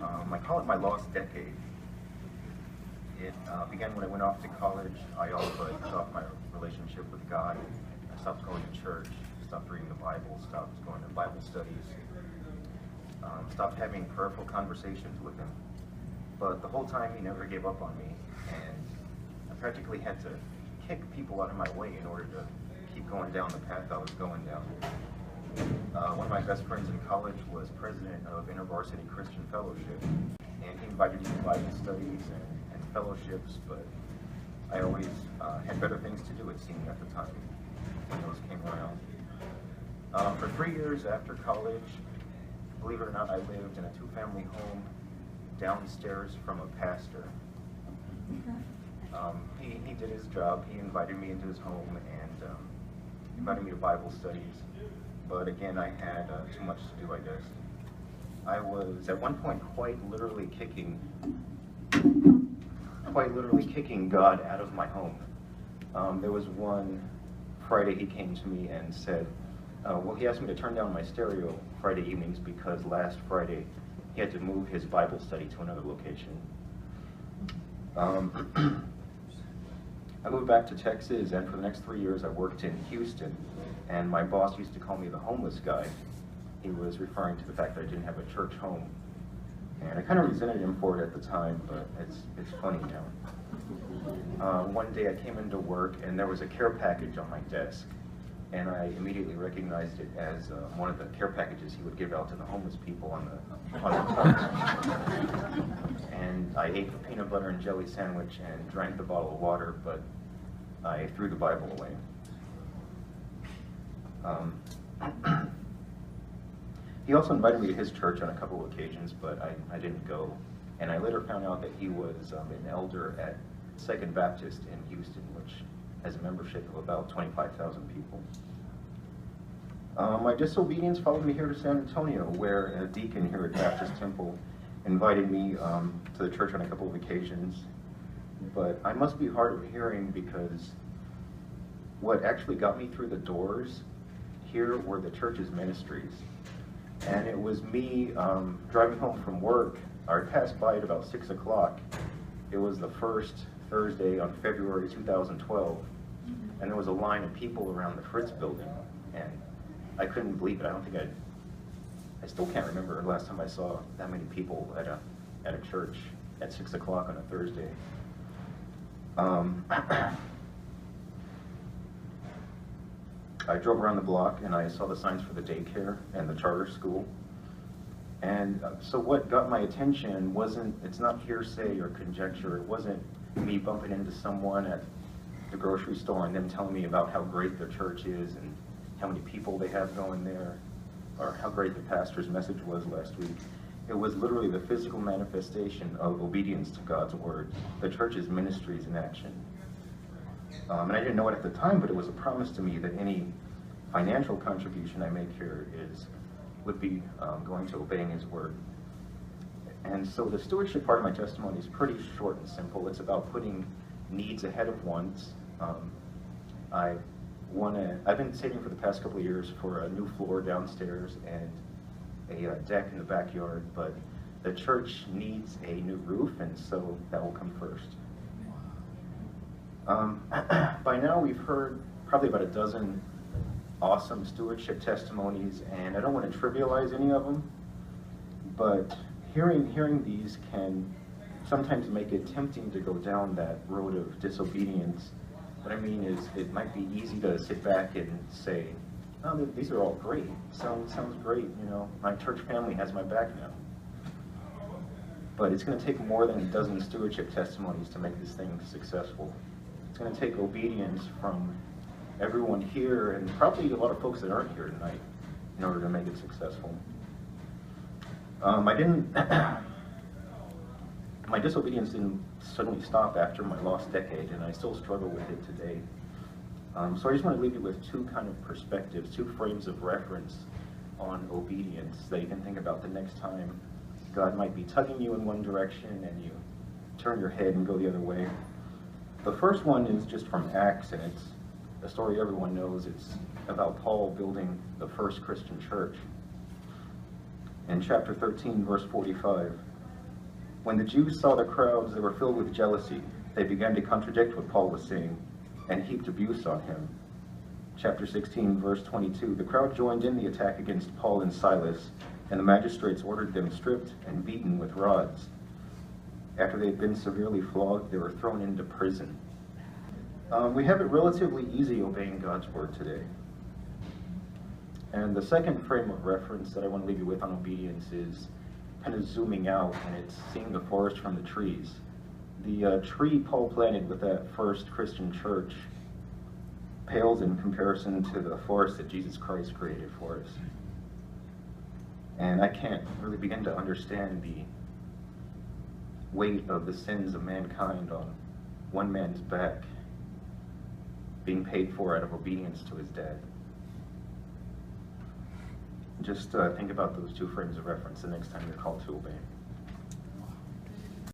my lost decade. It began when I went off to college. I all but cut off my relationship with God. I stopped going to church, stopped reading the Bible, stopped going to Bible studies, stopped having prayerful conversations with him. But the whole time he never gave up on me, and I practically had to kick people out of my way in order to keep going down the path I was going down. One of my best friends in college was president of InterVarsity Christian Fellowship, and he invited me to Bible studies and fellowships, but I always had better things to do, it seemed, at the time when those came around. For 3 years after college, believe it or not, I lived in a two-family home downstairs from a pastor. He did his job. He invited me into his home and invited me to Bible studies. But again, I had too much to do, I guess. I was at one point quite literally kicking God out of my home. There was one Friday he came to me and said, well, he asked me to turn down my stereo Friday evenings because last Friday he had to move his Bible study to another location. I moved back to Texas, and for the next 3 years I worked in Houston, and my boss used to call me the homeless guy. He was referring to the fact that I didn't have a church home, and I kind of resented him for it at the time, but it's funny now. One day I came into work and there was a care package on my desk, and I immediately recognized it as one of the care packages he would give out to the homeless people on the corner. And I ate the peanut butter and jelly sandwich and drank the bottle of water, but I threw the Bible away. He also invited me to his church on a couple of occasions, but I didn't go. And I later found out that he was an elder at Second Baptist in Houston, which has a membership of about 25,000 people. My disobedience followed me here to San Antonio, where a deacon here at Baptist Temple invited me to the church on a couple of occasions. But I must be hard of hearing because what actually got me through the doors here were the church's ministries. And it was me driving home from work. I passed by at about 6 o'clock. It was the first Thursday on February 2012. And there was a line of people around the Fritz building. And I couldn't believe it. I still can't remember the last time I saw that many people at a church at 6 o'clock on a Thursday. I drove around the block and I saw the signs for the daycare and the charter school. And so what got my attention it's not hearsay or conjecture. It wasn't me bumping into someone at the grocery store and them telling me about how great their church is and how many people they have going there, or how great the pastor's message was last week. It was literally the physical manifestation of obedience to God's word, the church's ministries in action. And I didn't know it at the time, but it was a promise to me that any financial contribution I make here would be going to obeying his word. And so the stewardship part of my testimony is pretty short and simple. It's about putting needs ahead of wants. I've been saving for the past couple of years for a new floor downstairs and a deck in the backyard, but the church needs a new roof, and so that will come first. By now we've heard probably about a dozen awesome stewardship testimonies, and I don't want to trivialize any of them, but hearing these can sometimes make it tempting to go down that road of disobedience. What I mean is, it might be easy to sit back and say, oh, these are all great. Sounds great, my church family has my back now. But it's going to take more than a dozen stewardship testimonies to make this thing successful. It's going to take obedience from everyone here, and probably a lot of folks that aren't here tonight, in order to make it successful. My disobedience didn't suddenly stop after my lost decade, and I still struggle with it today. So I just want to leave you with two kind of perspectives, two frames of reference on obedience that you can think about the next time God might be tugging you in one direction and you turn your head and go the other way. The first one is just from Acts, and it's a story everyone knows. It's about Paul building the first Christian church. In chapter 13, verse 45, When the Jews saw the crowds, they were filled with jealousy. They began to contradict what Paul was saying and heaped abuse on him. Chapter 16, verse 22. The crowd joined in the attack against Paul and Silas, and the magistrates ordered them stripped and beaten with rods. After they had been severely flogged, they were thrown into prison. We have it relatively easy obeying God's word today. And the second frame of reference that I want to leave you with on obedience is kind of zooming out, and it's seeing the forest from the trees. The tree Paul planted with that first Christian church pales in comparison to the forest that Jesus Christ created for us. And I can't really begin to understand the weight of the sins of mankind on one man's back being paid for out of obedience to his dad. Just think about those two frames of reference the next time you're called to obey.